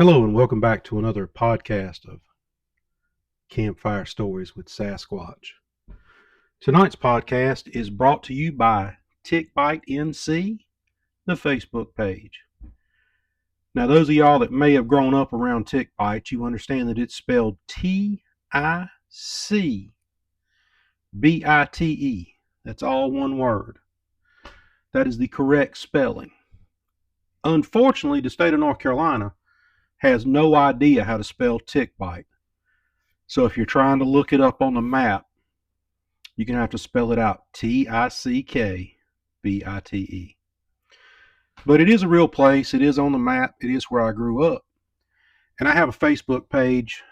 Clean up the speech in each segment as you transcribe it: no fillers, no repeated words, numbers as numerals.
Hello and welcome back to another podcast of Campfire Stories with Sasquatch. Tonight's podcast is brought to you by Tick Bite NC, the Facebook page. Now, those of y'all that may have grown up around Tick Bite, you understand that it's spelled T-I-C-B-I-T-E. That's all one word. That is the correct spelling. Unfortunately, the state of North Carolina has no idea how to spell tick bite. So if you're trying to look it up on the map, you're going to have to spell it out Tickbite. But it is a real place. It is on the map. It is where I grew up. And I have a Facebook page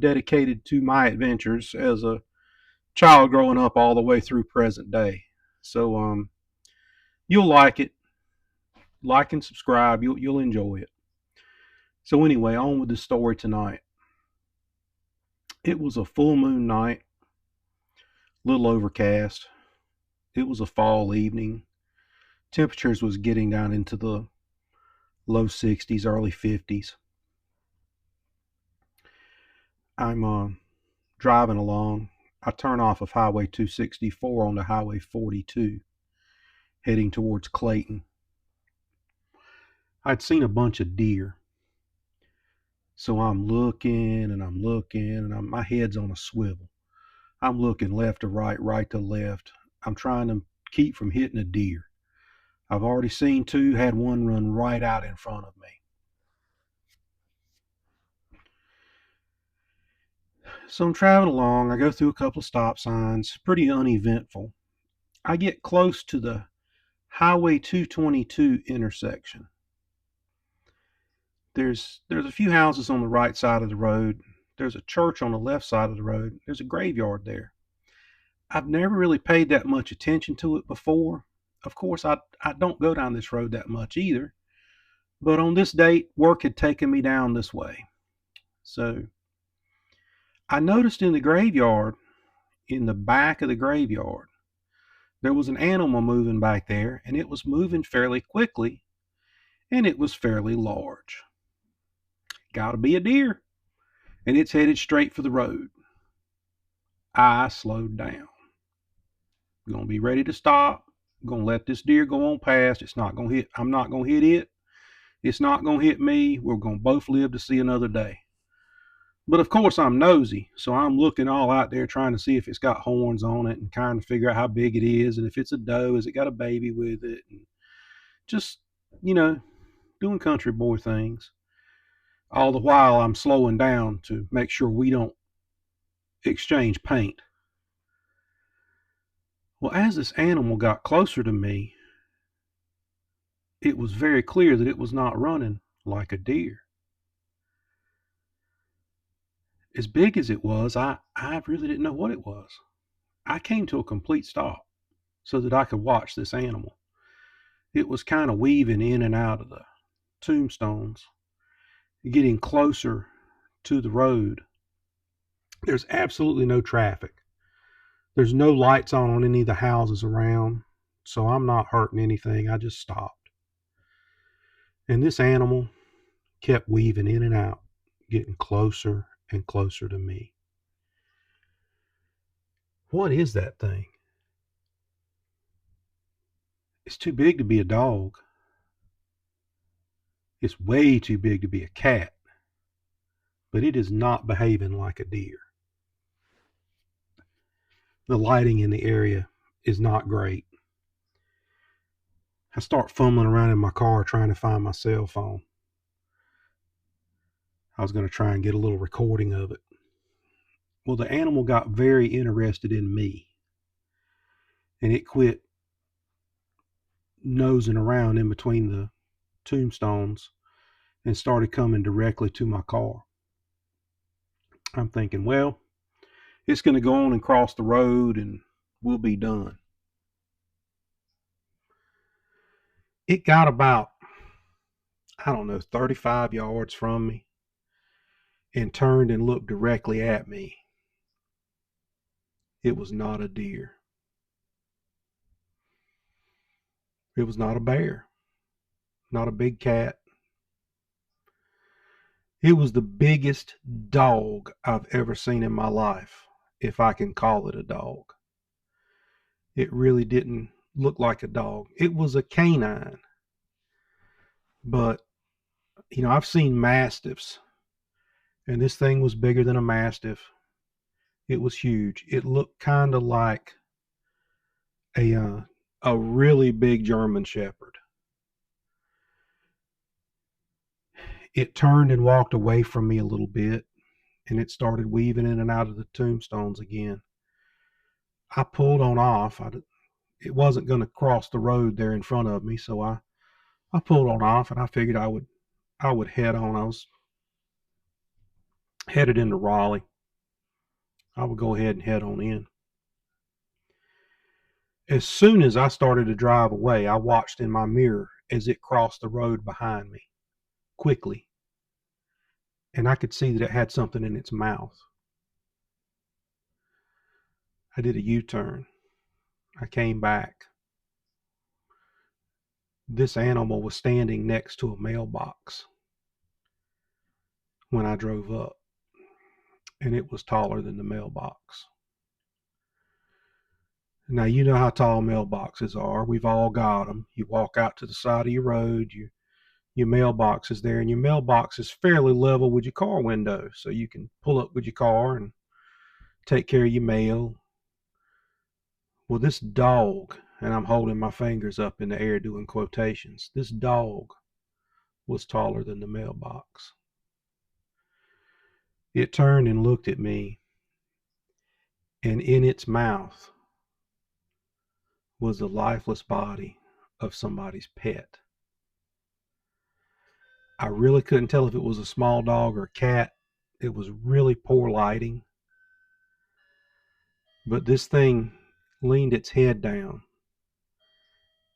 dedicated to my adventures as a child growing up all the way through present day. So you'll like it. Like and subscribe. You'll enjoy it. So anyway, on with the story tonight. It was a full moon night, a little overcast. It was a fall evening. Temperatures was getting down into the low 60s, early 50s. I'm driving along. I turn off of Highway 264 onto Highway 42, heading towards Clayton. I'd seen a bunch of deer. So I'm looking and my head's on a swivel. I'm looking left to right, right to left. I'm trying to keep from hitting a deer. I've already seen two, had one run right out in front of me. So I'm traveling along. I go through a couple of stop signs, pretty uneventful. I get close to the Highway 222 intersection. There's a few houses on the right side of the road. There's a church on the left side of the road. There's a graveyard there. I've never really paid that much attention to it before. Of course, I don't go down this road that much either. But on this date, work had taken me down this way. So I noticed in the graveyard, in the back of the graveyard, there was an animal moving back there, and it was moving fairly quickly, and it was fairly large. Gotta be a deer. And it's headed straight for the road. I slowed down. Gonna be ready to stop. Gonna let this deer go on past. I'm not gonna hit it. It's not gonna hit me. We're gonna both live to see another day. But of course I'm nosy, so I'm looking all out there trying to see if it's got horns on it and trying to figure out how big it is, and if it's a doe, has it got a baby with it, and just, doing country boy things. All the while I'm slowing down to make sure we don't exchange paint. Well, as this animal got closer to me, it was very clear that it was not running like a deer. As big as it was, I really didn't know what it was. I came to a complete stop so that I could watch this animal. It was kind of weaving in and out of the tombstones, getting closer to the road. There's absolutely no traffic. There's no lights on any of the houses around, so I'm not hurting anything. I just stopped. And this animal kept weaving in and out, getting closer and closer to me. What is that thing? It's too big to be a dog. It's way too big to be a cat. But it is not behaving like a deer. The lighting in the area is not great. I start fumbling around in my car trying to find my cell phone. I was going to try and get a little recording of it. Well, the animal got very interested in me, and it quit nosing around in between the tombstones and started coming directly to my car. I'm thinking, well, it's going to go on and cross the road and we'll be done. It got about, 35 yards from me and turned and looked directly at me. It was not a deer. It was not a bear, not a big cat. It was the biggest dog I've ever seen in my life, if I can call it a dog. It really didn't look like a dog. It was a canine. But, I've seen mastiffs, and this thing was bigger than a mastiff. It was huge. It looked kind of like a really big German Shepherd. It turned and walked away from me a little bit, and it started weaving in and out of the tombstones again. I pulled on off. It wasn't going to cross the road there in front of me, so I pulled on off, and I figured I would head on. I was headed into Raleigh. I would go ahead and head on in. As soon as I started to drive away, I watched in my mirror as it crossed the road behind me quickly, and I could see that it had something in its mouth. I did a U-turn. I came back. This animal was standing next to a mailbox when I drove up, and it was taller than the mailbox. Now, you know how tall mailboxes are. We've all got them. You walk out to the side of your road, your mailbox is there, and your mailbox is fairly level with your car window, so you can pull up with your car and take care of your mail. Well, this dog, and I'm holding my fingers up in the air doing quotations, this dog was taller than the mailbox. It turned and looked at me, and in its mouth was the lifeless body of somebody's pet. I really couldn't tell if it was a small dog or a cat. It was really poor lighting. But this thing leaned its head down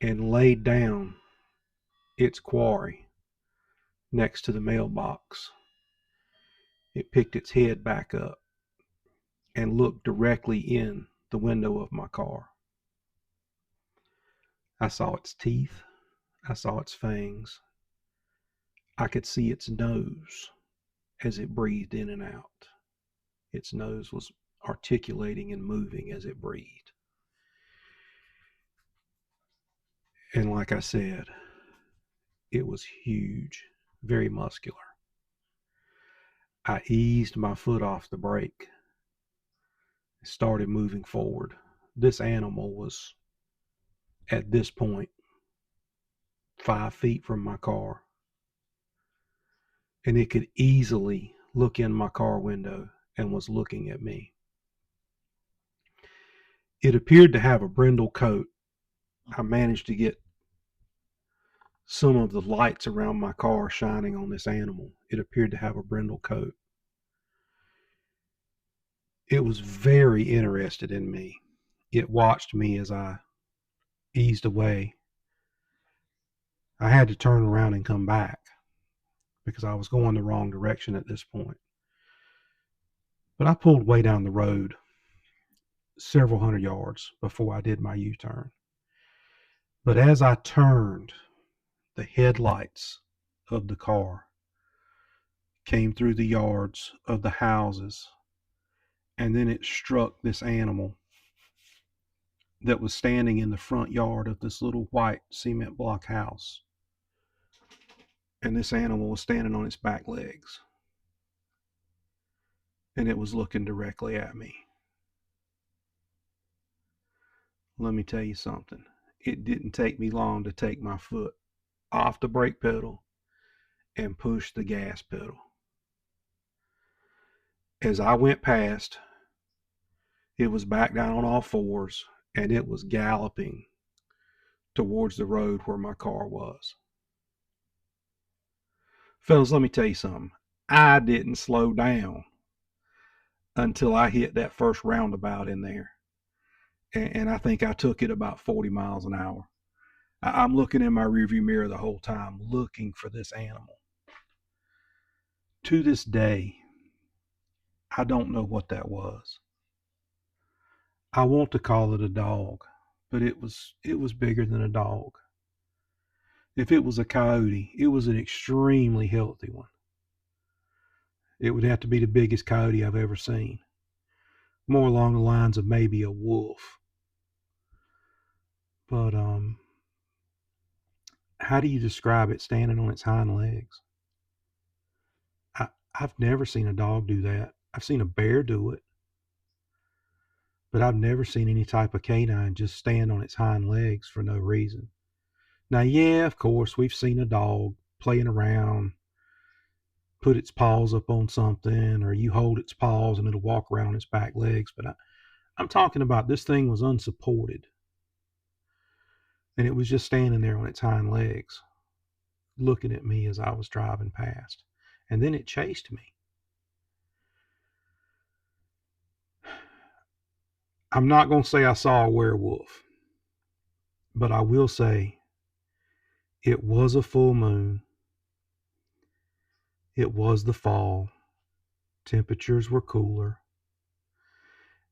and laid down its quarry next to the mailbox. It picked its head back up and looked directly in the window of my car. I saw its teeth. I saw its fangs. I could see its nose as it breathed in and out. Its nose was articulating and moving as it breathed. And like I said, it was huge, very muscular. I eased my foot off the brake, started moving forward. This animal was, at this point, 5 feet from my car, and it could easily look in my car window and was looking at me. It appeared to have a brindle coat. I managed to get some of the lights around my car shining on this animal. It appeared to have a brindle coat. It was very interested in me. It watched me as I eased away. I had to turn around and come back because I was going the wrong direction at this point. But I pulled way down the road, several hundred yards before I did my U-turn. But as I turned, the headlights of the car came through the yards of the houses, and then it struck this animal that was standing in the front yard of this little white cement block house. And this animal was standing on its back legs, and it was looking directly at me. Let me tell you something. It didn't take me long to take my foot off the brake pedal and push the gas pedal. As I went past, it was back down on all fours, and it was galloping towards the road where my car was. Fellas, let me tell you something. I didn't slow down until I hit that first roundabout in there. And I think I took it about 40 miles an hour. I'm looking in my rearview mirror the whole time, looking for this animal. To this day, I don't know what that was. I want to call it a dog, but it was bigger than a dog. If it was a coyote, it was an extremely healthy one. It would have to be the biggest coyote I've ever seen. More along the lines of maybe a wolf. But how do you describe it standing on its hind legs? I've never seen a dog do that. I've seen a bear do it, but I've never seen any type of canine just stand on its hind legs for no reason. Now, yeah, of course, we've seen a dog playing around, put its paws up on something, or you hold its paws and it'll walk around its back legs. But I'm talking about this thing was unsupported, and it was just standing there on its hind legs, looking at me as I was driving past. And then it chased me. I'm not going to say I saw a werewolf, but I will say it was a full moon. It was the fall. Temperatures were cooler.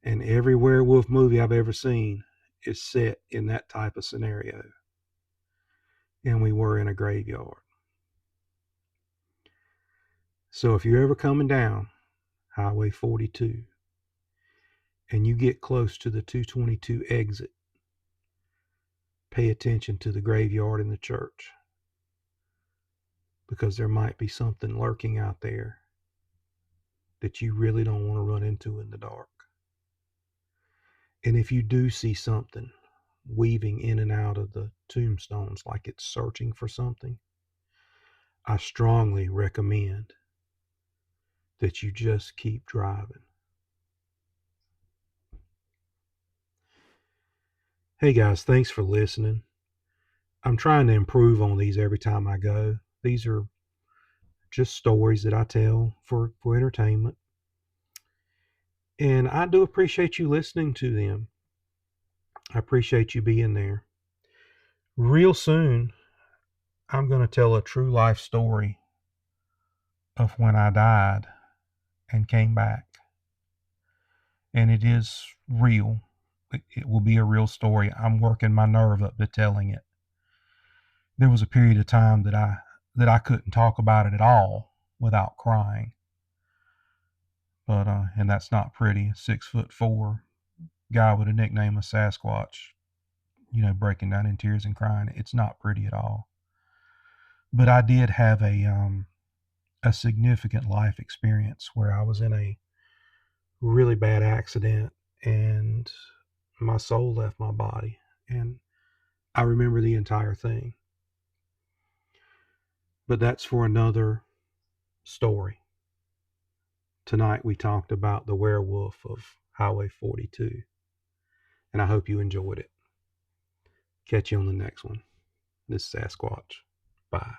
And every werewolf movie I've ever seen is set in that type of scenario. And we were in a graveyard. So if you're ever coming down Highway 42 and you get close to the 222 exit, pay attention to the graveyard and the church, because there might be something lurking out there that you really don't want to run into in the dark. And if you do see something weaving in and out of the tombstones like it's searching for something, I strongly recommend that you just keep driving. Hey guys, thanks for listening. I'm trying to improve on these every time I go. These are just stories that I tell for entertainment. And I do appreciate you listening to them. I appreciate you being there. Real soon, I'm going to tell a true life story of when I died and came back. And it is real. It will be a real story. I'm working my nerve up to telling it. There was a period of time that I couldn't talk about it at all without crying. But and that's not pretty. 6'4" guy with a nickname of Sasquatch, breaking down in tears and crying. It's not pretty at all. But I did have a significant life experience where I was in a really bad accident and my soul left my body, and I remember the entire thing. But that's for another story. Tonight we talked about the Werewolf of Highway 42, and I hope you enjoyed it. Catch you on the next one. This is Sasquatch. Bye.